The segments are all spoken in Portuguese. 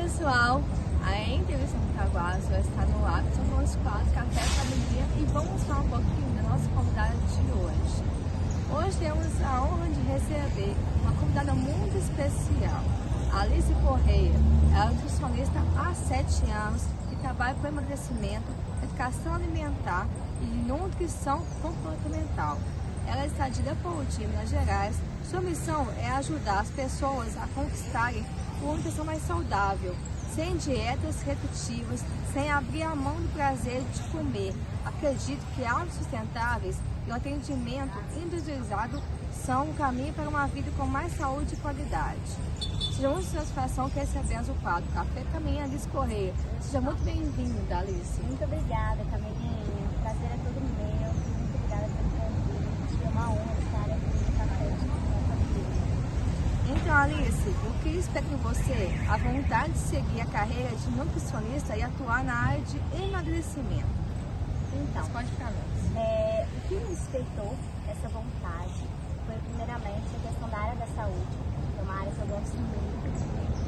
pessoal, a entrevista com o Taguara já está no ar, são os quadros Café Família e vamos falar um pouquinho da nossa convidada de hoje. Hoje temos a honra de receber uma convidada muito especial, Alice Correia. Ela é nutricionista há 7 anos e trabalha com emagrecimento, educação alimentar e nutrição comportamental. Ela está de Leopoldo, Minas Gerais. Sua missão é ajudar as pessoas a conquistarem uma nutrição mais saudável, sem dietas restritivas, sem abrir a mão do prazer de comer. Acredito que hábitos sustentáveis e o atendimento individualizado são um caminho para uma vida com mais saúde e qualidade. Seja muito satisfação que recebemos o quadro Café Caminha, Alice Correia. Seja muito bem-vinda, Alice. Muito obrigada, Camilinha. O prazer é todo meu. Muito obrigada pelo convite. É uma honra estar aqui no Café com a família. Então, Alice, eu queria esperar em você a vontade de seguir a carreira de nutricionista e atuar na área de emagrecimento. Então, Você pode falar. o que me despertou essa vontade foi primeiramente a questão da área da saúde, que é uma área que eu gosto muito.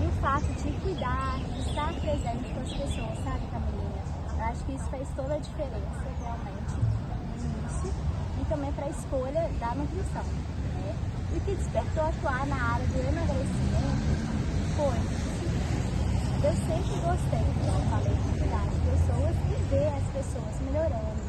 E o fato de cuidar, de estar presente com as pessoas, sabe, Camilinha? Eu acho que isso faz toda a diferença realmente no início e também para a escolha da nutrição, né? E o que despertou atuar na área do emagrecimento foi o seguinte: eu sempre gostei, como eu falei, de cuidar de pessoas e ver as pessoas melhorando,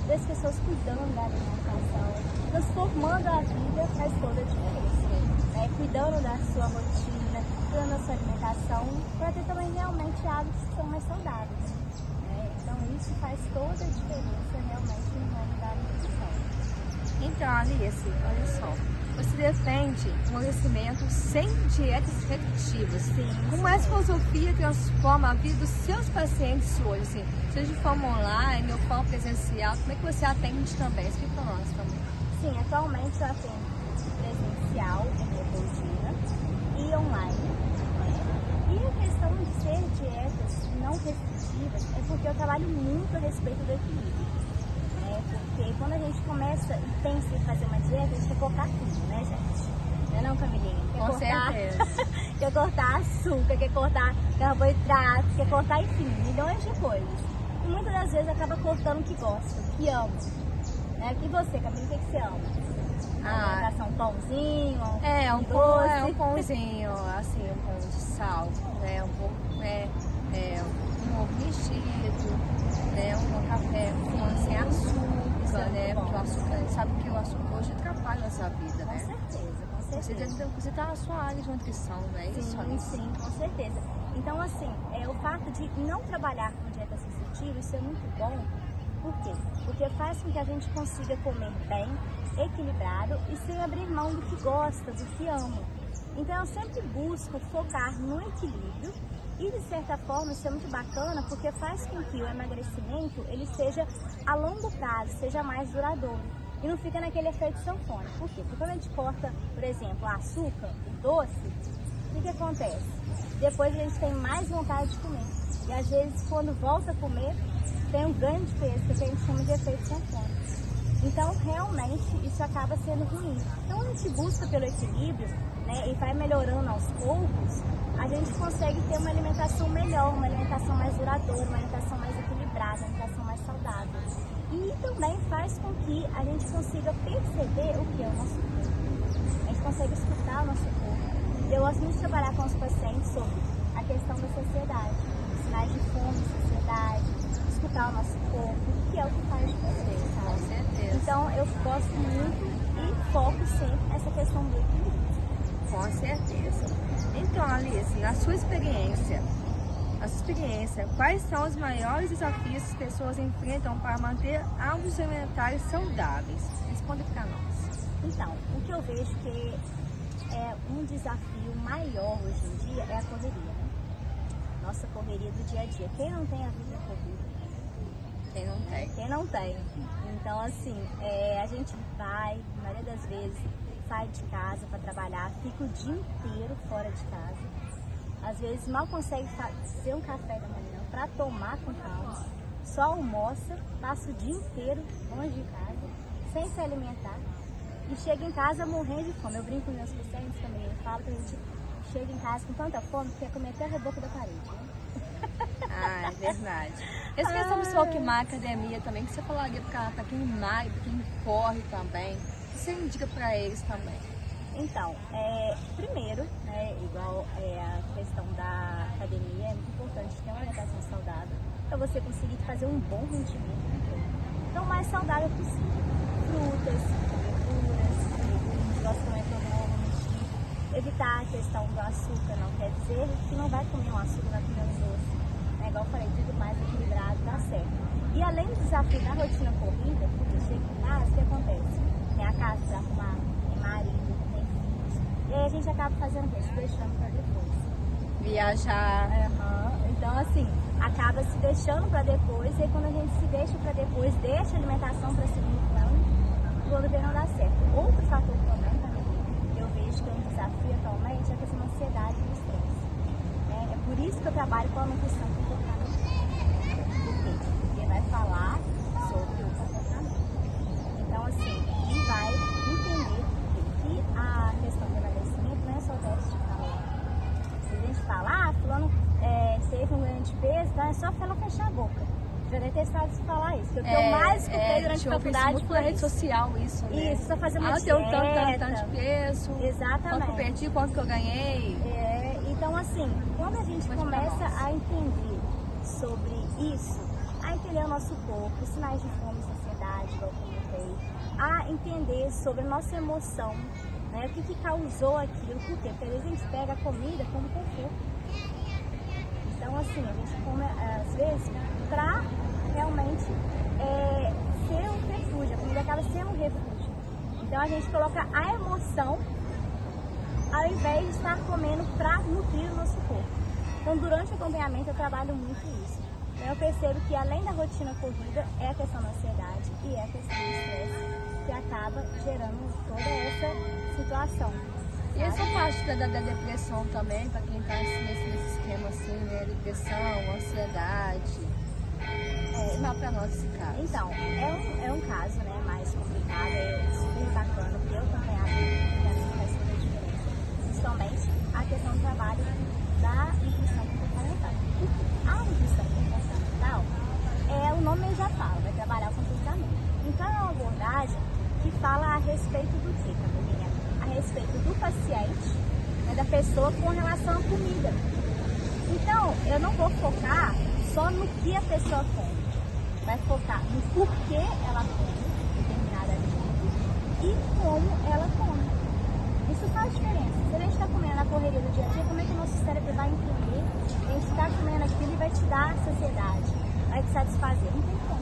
ver as pessoas cuidando da alimentação, transformando a vida faz toda a diferença, né? Cuidando da sua rotina, cuidando da sua alimentação, para ter também realmente hábitos que são mais saudáveis, né? Então isso faz toda a diferença realmente no ramo da nutrição. Então, Alice, olha só. Você defende um emagrecimento sem dietas restritivas. Sim. Como essa filosofia transforma a vida dos seus pacientes hoje? Assim, seja de forma online ou forma presencial, como é que você atende também? Explica para nós também. Sim, atualmente eu atendo presencial em Leopoldina e online, né? E a questão de ser dietas não restritivas é porque eu trabalho muito a respeito do equilíbrio. Porque quando a gente começa e pensa em fazer uma dieta, a gente quer cortar tudo, né, gente? Não é não, Camilinha? Com certeza. Quer cortar açúcar, quer cortar carboidrato, quer cortar, enfim, milhões de coisas. E muitas das vezes acaba cortando o que gosta, o que ama. Né? E você, Camilinha, o que você ama? Um pãozinho, Um doce? um pãozinho, assim, um pão de sal, né? Um ovo mexido, né? Um café sem açúcar, né? Porque o açúcar, a gente sabe que o açúcar hoje atrapalha a nossa vida, né? Com certeza, com certeza. Você está na sua área de nutrição, né? Sim, com certeza. Então, assim, o fato de não trabalhar com dietas restritivas, isso é muito bom. Por quê? Porque faz com que a gente consiga comer bem, equilibrado e sem abrir mão do que gosta, do que ama. Então, eu sempre busco focar no equilíbrio e, de certa forma, isso é muito bacana porque faz com que o emagrecimento ele seja a longo prazo, seja mais duradouro. E não fica naquele efeito sanfona. Por quê? Porque quando a gente corta, por exemplo, o açúcar, o doce, o que acontece? Depois a gente tem mais vontade de comer. E às vezes, quando volta a comer, tem um ganho de peso, que a gente chama de efeito sanfona. Então, realmente, isso acaba sendo ruim. Então, quando a gente busca pelo equilíbrio, né, e vai melhorando aos poucos, a gente consegue ter uma alimentação melhor, uma alimentação mais duradoura, uma alimentação mais equilibrada, uma alimentação mais saudável. E também faz com que a gente consiga perceber o que é o nosso corpo. A gente consegue escutar o nosso corpo. Eu gosto muito de trabalhar com os pacientes sobre a questão da saciedade, sinais de fome, saciedade, escutar o nosso corpo, que é o que faz diferença, sabe? Com certeza. Então eu gosto muito e foco sempre nessa questão do equilíbrio. Com certeza. Então, Alice, na sua experiência, quais são os maiores desafios que as pessoas enfrentam para manter hábitos alimentares saudáveis? Responda para nós. Então, o que eu vejo que é um desafio maior hoje em dia é a correria, né? Nossa correria do dia a dia. Quem não tem a vida corrida? Quem não tem? Quem não tem. Então, assim, a gente vai, na maioria das vezes, sai de casa para trabalhar, fica o dia inteiro fora de casa. Às vezes mal consegue fazer um café da manhã para tomar com calma, só almoça, passa o dia inteiro longe de casa, sem se alimentar e chega em casa morrendo de fome. Eu brinco com meus pacientes também, eu falo que a gente chega em casa com tanta fome que quer comer até a reboco da parede, né? Ah, é verdade. Essa questão do pessoal que malha academia também, que você falaria para quem malha, para quem corre também, o que você indica para eles também? Então, primeiro, né, igual a questão da academia, é muito importante ter uma alimentação saudável para você conseguir fazer um bom rendimento no treino. Então, o mais saudável possível. Frutas, verduras, legumes, nós também promovemos evitar a questão do açúcar, não quer dizer que não vai comer um açúcar, vai comer um doce. Né? Igual eu falei, tudo mais equilibrado dá certo. E além do desafio da rotina corrida, porque chega em casa, o que acontece? Tem a casa para arrumar, tem marido, tem filhos. E aí a gente acaba fazendo o quê? Se deixando para depois. Viajar. Então, assim, acaba se deixando para depois. E aí, quando a gente se deixa para depois, deixa a alimentação para segundo plano, quando vê não dá certo. Outro fator também, eu vejo que é um desafio atualmente, é a questão da ansiedade e do estresse. É por isso que eu trabalho com a nutrição comportamental. Por quê? Porque vai falar sobre o comportamento. Então, assim, ele vai entender que a questão do emagrecimento não é só déficit de calor. Se a gente falar, fulano teve um ganho de peso, então é só pra não fechar a boca. Já detestado de falar isso. O que eu mais escutei durante a faculdade muito na rede social isso, né? Isso, só fazer uma dieta. Eu tenho tanto de peso. Exatamente. Quanto que eu perdi, quanto que eu ganhei. Então, assim, quando a gente começa a entender sobre isso, a entender o nosso corpo, os sinais de fome e saciedade, igual eu comentei, a entender sobre a nossa emoção, né? O que causou aquilo, por quê? Porque às vezes a gente pega a comida como conforto. Então, assim, a gente come, às vezes, para realmente ser um refúgio. A comida acaba sendo um refúgio. Então, a gente coloca a emoção ao invés de estar comendo para nutrir o nosso corpo. Então, durante o acompanhamento, eu trabalho muito isso. Eu percebo que, além da rotina corrida, é a questão da ansiedade e é a questão do estresse que acaba gerando toda essa situação. E essa parte da depressão também, para quem está nesse esquema assim, né? Depressão, ansiedade. Ensinar para nós esse caso. Então, é um caso, né, mais complicado, é super bacana, porque eu acompanhar também faz toda a diferença. Principalmente a questão do trabalho da nutrição comportamental. A nutrição comportamental, o nome já fala, vai trabalhar com comportamento. Então, é uma abordagem que fala a respeito do quê, Camilinha? A respeito do paciente, né, da pessoa com relação à comida. Então, eu não vou focar só no que a pessoa come, vai focar no porquê ela come determinado alimento e como ela come. Isso faz diferença. Se a gente está comendo na correria do dia a dia, como é que o nosso cérebro vai entender? A gente está comendo aquilo e vai te dar saciedade, vai te satisfazer. Não tem como.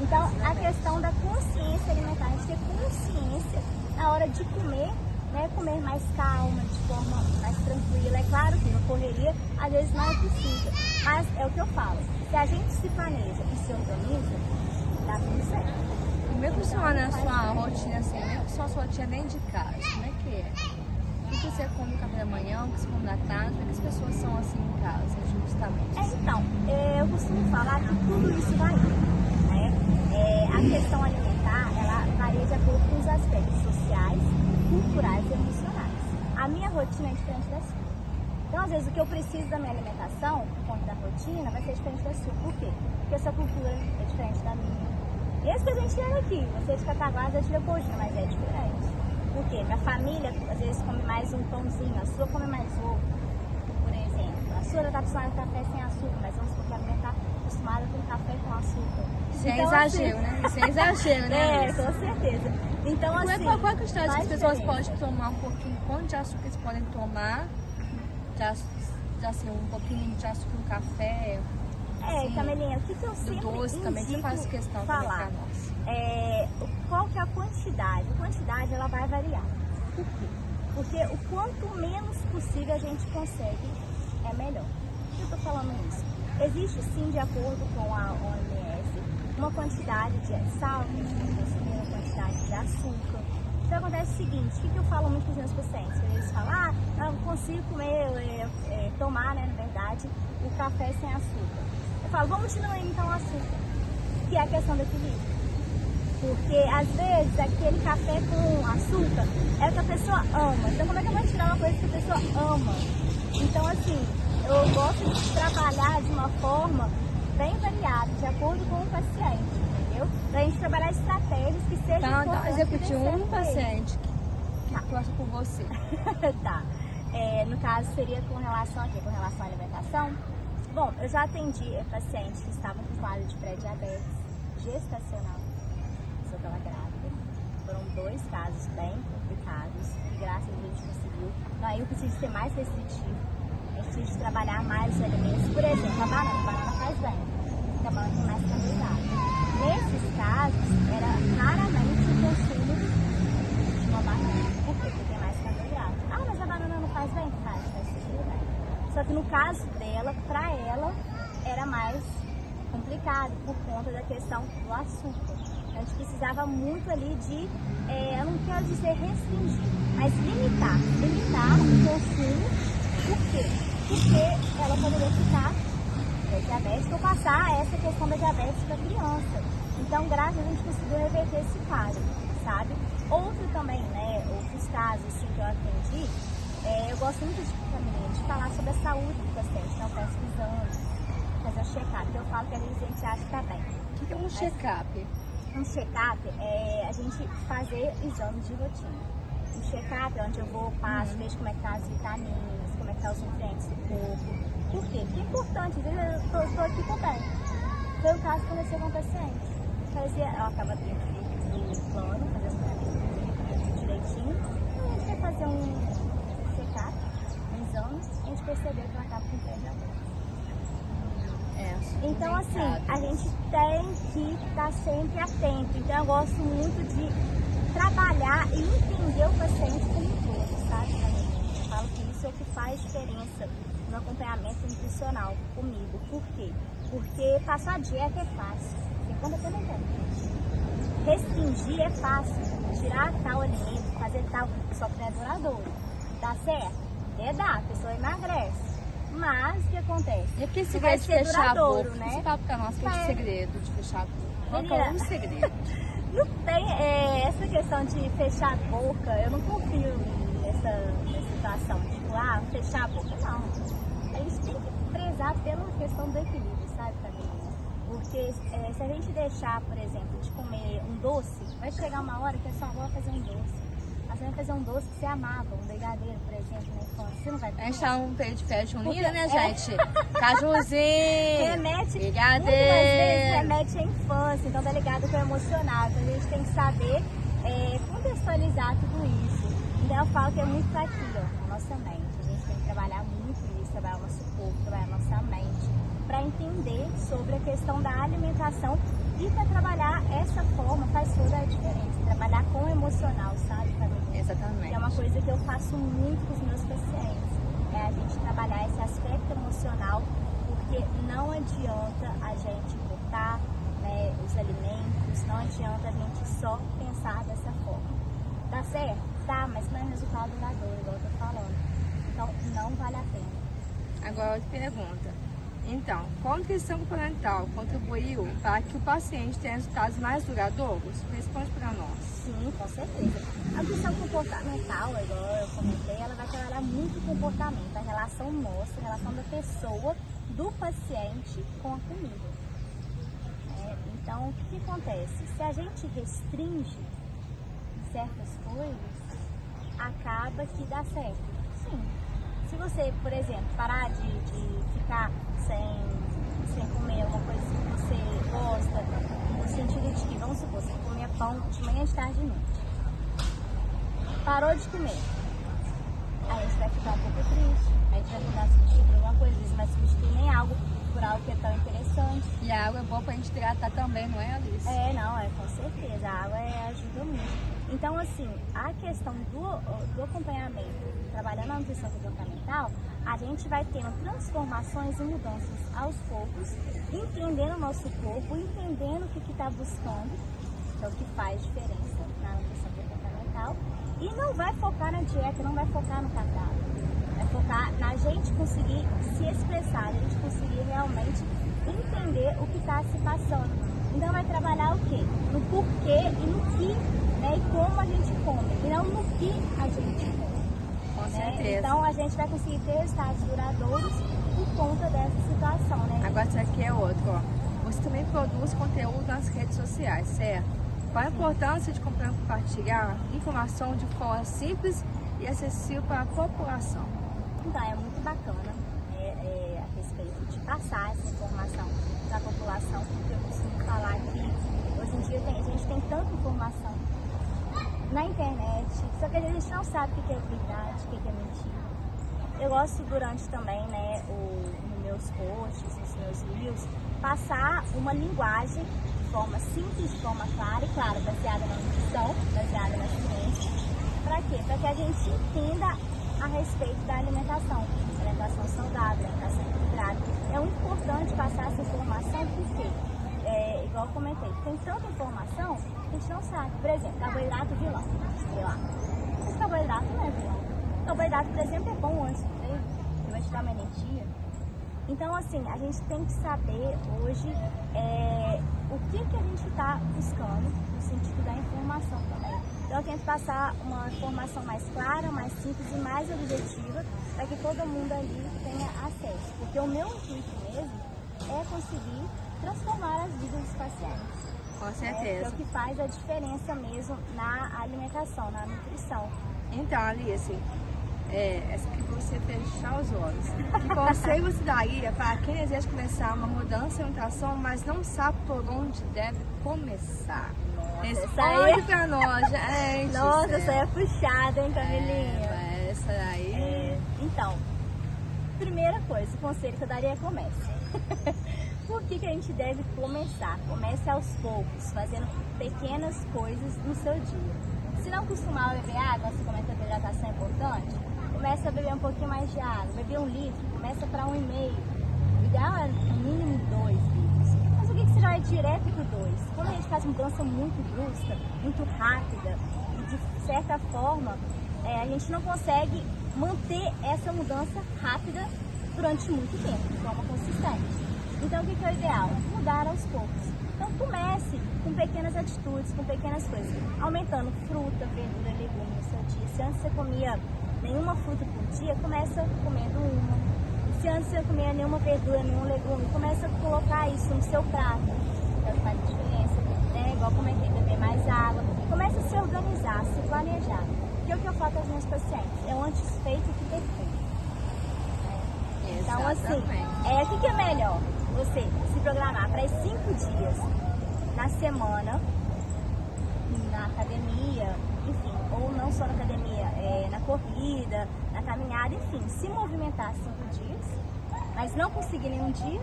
Então, a questão da consciência alimentar, a gente ter consciência na hora de comer, né, comer mais calma, de forma mais tranquila. É claro que na correria, às vezes não é possível, mas é o que eu falo. Se a gente se planeja e se organiza, dá tudo certo. Como é que funciona a sua rotina assim? Como é que funciona a sua rotina dentro de casa? Como é que é? O que você come no café da manhã, o que você come na tarde? Como é que as pessoas são assim em casa, justamente? Então, eu costumo falar que tudo isso varia, né? A questão alimentar, ela varia de acordo com os aspectos sociais, culturais e emocionais. A minha rotina é diferente da sua. Então, às vezes, o que eu preciso da minha alimentação, por conta da rotina, vai ser diferente da sua. Por quê? Porque a sua cultura é diferente da minha. Esse que a gente tira aqui, você de Cataguás, eu tiro coxinha, mas é diferente. Por quê? Minha família, às vezes, come mais um pãozinho, a sua come mais ovo, por exemplo. A sua está acostumada com café sem açúcar, mas vamos supor que a minha está acostumada com café com açúcar. Isso é exagero, né? Isso é exagero, né? Com certeza. Então, assim, qual é a quantidade que as pessoas podem tomar um pouquinho? Quanto de açúcar eles podem tomar? Assim, um pouquinho de açúcar no café? Assim, Camelinha, o que eu sempre doce também, você faz questão falar? Qual que é a quantidade? A quantidade, ela vai variar. Por quê? Porque o quanto menos possível a gente consegue, é melhor. Por que eu estou falando isso? Existe sim, de acordo com a OMS, uma quantidade de sal que a gente tem que consumir, uma quantidade de açúcar. Então acontece o seguinte, o que eu falo muito com os meus pacientes? Eles falam, eu não consigo comer, tomar, né, na verdade, o café sem açúcar. Eu falo, vamos diminuir então o açúcar, que é a questão do equilíbrio. Porque às vezes aquele café com açúcar é o que a pessoa ama. Então como é que eu vou tirar uma coisa que a pessoa ama? Então assim, eu gosto de trabalhar de uma forma bem variada, de acordo com o paciente, entendeu? Pra gente trabalhar estratégias que sejam Então, importantes. execute um pra ele. paciente que gosta por você. Tá. No caso, seria com relação a quê? Com relação à alimentação? Bom, eu já atendi pacientes que estavam com quadro de pré-diabetes gestacional. Eu estava grávida. Foram 2 casos bem complicados e graças a Deus a gente conseguiu. Não, aí eu preciso ser mais restritivo. A gente precisa trabalhar mais os alimentos. Por exemplo, a banana faz bem. Porque a banana tem mais carboidrato. Nesses casos, era raramente o consumo de uma banana. Por quê? Porque tem mais carboidrato. Ah, mas a banana não faz bem? Faz super bem. Só que no caso dela, para ela, era mais complicado por conta da questão do açúcar. A gente precisava muito ali de, eu não quero dizer restringir, mas limitar o consumo. Por quê? Porque ela poderia ficar diabética ou passar essa questão da diabetes para a criança. Então, graças a Deus, a gente conseguiu reverter esse quadro, sabe? Outro também, né, outros casos assim, que eu atendi, eu gosto muito de falar sobre a saúde do paciente, então peço exames, fazer um check-up. Eu falo que às vezes a gente acha que está bem. O que é um check-up? Um check-up é a gente fazer exames de rotina. Um check-up é onde eu vou, passo, vejo como é que tá as vitaminas, como é que tá os nutrientes do corpo. Por quê? Porque é importante, às vezes eu estou aqui também. Foi o caso que aconteceu com o paciente. Ela estava dentro do plano, fazer as vitaminas direitinho. Então a gente foi fazer um check-up, um exame, e a gente percebeu que ela estava com pré-diabetes. Então, assim, a gente tem que estar sempre atento. Então, eu gosto muito de trabalhar e entender o paciente como um todo, sabe? Eu falo que isso é o que faz diferença no acompanhamento nutricional comigo. Por quê? Porque passar a dieta é fácil. Tem quando eu não tem. Restringir é fácil. Tirar tal alimento, fazer tal, só que não é duradouro. Dá certo? Dá, a pessoa emagrece. Mas o que acontece? E aquele segredo de fechar a boca? Né? Você fala pra nós que é o segredo de fechar a boca. Qual é o segredo? Não tem essa questão de fechar a boca, eu não confio nessa situação. Tipo, fechar a boca, não. A gente tem que prezar pela questão do equilíbrio, sabe, família? Porque se a gente deixar, por exemplo, de comer um doce, vai chegar uma hora que a sua avó vai fazer um doce. Você vai fazer um doce que você amava, um brigadeiro, por exemplo, na infância. Você não vai comer. A gente tá um período de festa junina, né, gente? Cajuzinho, remete, brigadeiro. Remete à infância, então tá ligado com o emocional. Então a gente tem que saber contextualizar tudo isso. Então eu falo que é muito pra aqui, ó, a nossa mente. A gente tem que trabalhar muito isso, trabalhar o nosso corpo, trabalhar a nossa mente, para entender sobre a questão da alimentação. E para trabalhar essa forma faz toda a diferença. Trabalhar com o emocional, sabe? Exatamente. É uma coisa que eu faço muito com os meus pacientes. É a gente trabalhar esse aspecto emocional, porque não adianta a gente cortar, né, os alimentos, não adianta a gente só pensar dessa forma. Dá certo? Tá, mas não é resultado duradouro, igual eu tô falando. Então, não vale a pena. Agora, outra pergunta. Então, qual a nutrição complementar contribuiu para que o paciente tenha resultados mais duradouros? Responde para nós. Sim, com certeza. A nutrição comportamental, igual eu comentei, ela vai trabalhar muito o comportamento, a relação nossa, a relação da pessoa, do paciente com a comida. Então, o que acontece? Se a gente restringe certas coisas, acaba que dá certo. Sim. Se você, por exemplo, parar de ficar sem comer alguma coisa que você gosta, no sentido de que, vamos supor, você comia pão de manhã, de tarde e de noite. Parou de comer. Aí a gente vai ficar um pouco triste, aí a gente vai tentar substituir por alguma coisa, às vezes vai substituir nem algo por algo que é tão interessante. E a água é boa pra gente hidratar também, não é, Alice? Com certeza, a água ajuda muito. Então, assim, a questão do acompanhamento, trabalhando a nutrição comportamental, a gente vai tendo transformações e mudanças aos poucos, entendendo o nosso corpo, entendendo o que está buscando, que é o que faz diferença na nutrição comportamental, e não vai focar na dieta, não vai focar no cardápio, vai focar na gente conseguir se expressar, a gente conseguir realmente entender o que está se passando. Então vai trabalhar o quê? No porquê e no que, né, e como a gente come, e não no que a gente come. Com Né? certeza. Então a gente vai conseguir ter resultados duradouros por conta dessa situação, né? Agora isso aqui é outro, ó. Você também produz conteúdo nas redes sociais, certo? Qual a importância de compartilhar informação de forma simples e acessível para a população? Então é muito bacana a respeito de passar essa informação para a população, porque eu costumo falar que hoje em dia a gente tem tanta informação na internet, só que a gente não sabe o que é verdade, o que é mentira. Eu gosto durante também, né, nos meus posts, nos meus reels, passar uma linguagem de forma simples, de forma clara e, claro, baseada na nutrição, baseada na ciência. Para quê? Para que a gente entenda a respeito da alimentação saudável, alimentação equilibrada. É muito importante passar essa informação porque, igual eu comentei, tem tanta informação que a gente não sabe. Por exemplo, carboidrato vilão, sei lá. Mas carboidrato não é vilão. Carboidrato, por exemplo, é bom antes do treino, que vai te dar uma energia. Então, assim, a gente tem que saber hoje o que a gente está buscando no sentido da informação também. Então, eu tento passar uma informação mais clara, mais simples e mais objetiva para que todo mundo ali tenha acesso. Porque o meu intuito mesmo é conseguir transformar as vidas dos pacientes. Com certeza. É o que faz a diferença mesmo na alimentação, na nutrição. Então, Alice, essa que você fechar os olhos. Que conselho você daria para quem deseja começar uma mudança de alimentação, mas não sabe por onde deve começar? Responde pra nós, gente. Nossa, essa é puxada, hein, Camilinha? Essa daí. Então, primeira coisa, o conselho que eu daria é comece. Por que a gente deve começar? Comece aos poucos, fazendo pequenas coisas no seu dia. Se não costumar beber água, você comenta que a hidratação é importante, comece a beber um pouquinho mais de água. Beber 1 litro, começa para 1,5. O ideal é no mínimo 2 litros. Mas o que você já vai direto para 2? Quando a gente faz mudança muito brusca, muito rápida, e de certa forma, a gente não consegue manter essa mudança rápida durante muito tempo, de forma consistente. Então o que é o ideal? Mudar aos poucos. Então comece com pequenas atitudes, com pequenas coisas, aumentando fruta, verdura, legume no seu dia. Se antes você comia nenhuma fruta por dia, começa comendo uma. Se antes você comia nenhuma verdura, nenhum legume, começa a colocar isso no seu prato. Então faz diferença, né? Igual comentei, beber mais água. Começa a se organizar, a se planejar. Porque o que eu falo para os meus pacientes é o antes feito que perfeito. Então assim, o que é melhor? Você se programar para 5 dias na semana, na academia, enfim, ou não só na academia, na corrida, na caminhada, enfim, se movimentar 5 dias, mas não conseguir nenhum dia,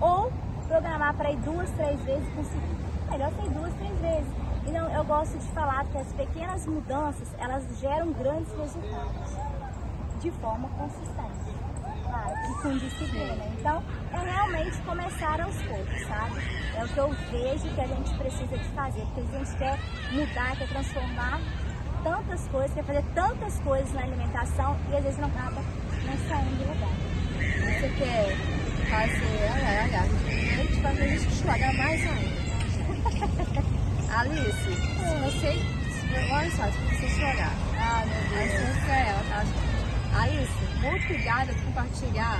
ou programar para ir 2, 3 vezes e conseguir. Melhor ser 2, 3 vezes. Então, eu gosto de falar que as pequenas mudanças, elas geram grandes resultados, de forma consistente. Claro, e com disciplina. Então, é realmente começar aos poucos, sabe? É o que eu vejo que a gente precisa de fazer, porque a gente quer mudar, quer transformar tantas coisas, quer fazer tantas coisas na alimentação e às vezes não acaba não saindo do lugar. Você quer fazer, olha, a gente vai fazer a gente chorar mais ainda. Alice, se você, olha só, se você chorar, meu Deus, aí você é ela, tá? Alice, muito obrigada por compartilhar,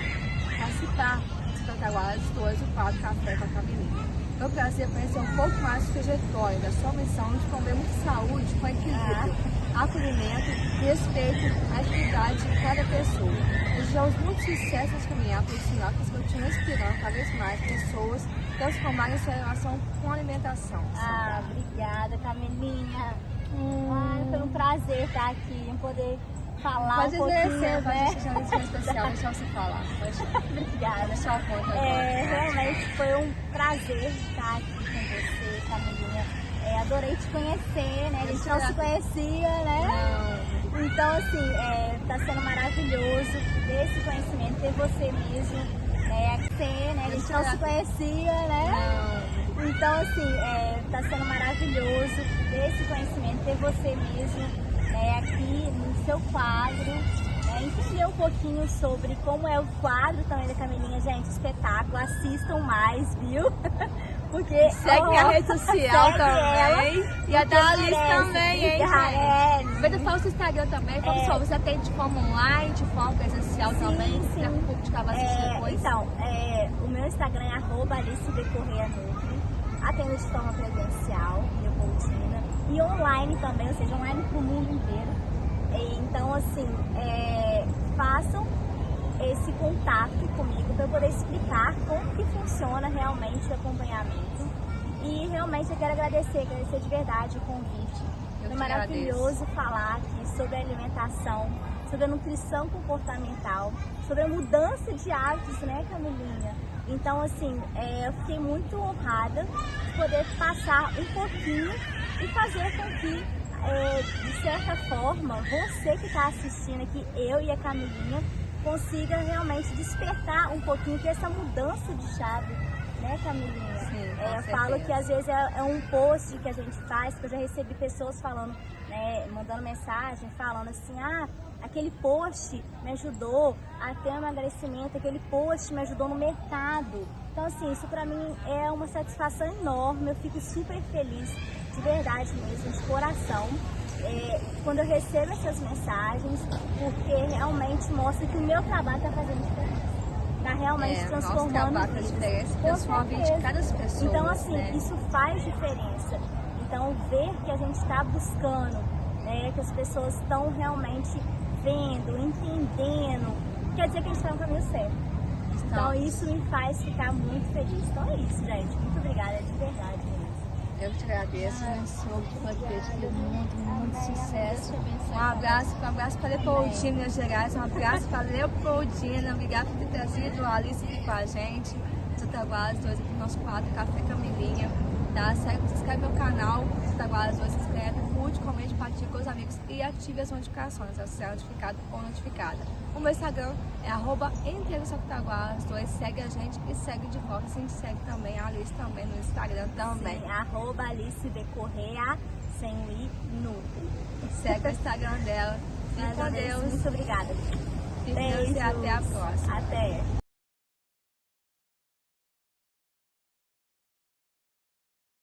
participar do Taguara de hoje, o quadro Café com a Camilinha. Foi um prazer conhecer um pouco mais da trajetória, da sua missão de promover muita saúde com equilíbrio, acolhimento e respeito à atividade de cada pessoa. Desejamos muito sucesso nesse caminhar profissional que continua inspirando cada vez mais pessoas a transformarem sua relação com a alimentação. Obrigada, Camilinha. Foi um prazer estar aqui, em poder falar um pouquinho, né? Pode especial, deixa você falar. Obrigada. Deixa eu conta agora. Realmente foi um prazer estar aqui com você, Camilinha. Adorei te conhecer, né? A gente não se conhecia, né? Não. Então, assim, tá sendo maravilhoso ter esse conhecimento, ter você mesmo, né? A gente não se conhecia, né? Não. Então, assim, tá sendo maravilhoso ter esse conhecimento, ter você mesmo aqui no seu quadro, entender um pouquinho sobre como é o quadro também da Camilinha, gente, espetáculo, assistam mais, viu? Porque, Segue minha rede social segue também. ela, E a da Alice merece. também, hein, Merece. gente? Vendo fala o seu Instagram também. Pessoal, você atende de forma online, de forma presencial também? Sim. Para o público que estava assistindo depois. Então, o meu Instagram é @AliceBcorreiaNutri. Atendo de forma presencial, Leopoldina. E online também, ou seja, online para o mundo inteiro. Então, assim, façam esse contato comigo para eu poder explicar como que funciona realmente o acompanhamento. E realmente eu quero agradecer de verdade o convite. Foi maravilhoso falar aqui sobre a alimentação, sobre a nutrição comportamental, sobre a mudança de hábitos, né, Camilinha? Então, assim, eu fiquei muito honrada de poder passar um pouquinho e fazer com que, de certa forma, você que está assistindo aqui, eu e a Camilinha, consiga realmente despertar um pouquinho, ter essa mudança de chave, né, Camilinha? Sim, eu falo que às vezes é um post que a gente faz, que eu já recebi pessoas falando, né, mandando mensagem, falando assim, aquele post me ajudou a ter um emagrecimento, aquele post me ajudou no mercado. Então, assim, isso pra mim é uma satisfação enorme, eu fico super feliz, de verdade mesmo, de coração. Quando eu recebo essas mensagens, porque realmente mostra que o meu trabalho está fazendo diferença. Está realmente transformando a diferença, transforma a vida de cada pessoa. Então, assim, né? isso faz diferença. Então, ver que a gente está buscando, né, que as pessoas estão realmente vendo, entendendo, quer dizer que a gente está no caminho certo. Então, isso me faz ficar muito feliz. Então, é isso, gente. Muito obrigada, de verdade mesmo. Eu te agradeço, sou de muito sucesso. Um abraço para Leopoldina, Minas Gerais, um abraço para Leopoldina, obrigada por ter trazido a Alice aqui com a gente, Taguaras 2 aqui no nosso quadro Café Camilinha, tá? Se inscreve no meu canal, Taguaras 2, se inscreve, curte, comente, compartilha com os amigos e ative as notificações, para ser notificado ou notificada. O meu Instagram é @Taguaras2, segue a gente e segue de volta, a gente segue também a Alice também no Instagram também. Sim, @AliceBcorreia, sem o I, Nutri. Segue o Instagram dela. Fique com Deus. Muito obrigada. Fique com Deus e até a próxima. Até.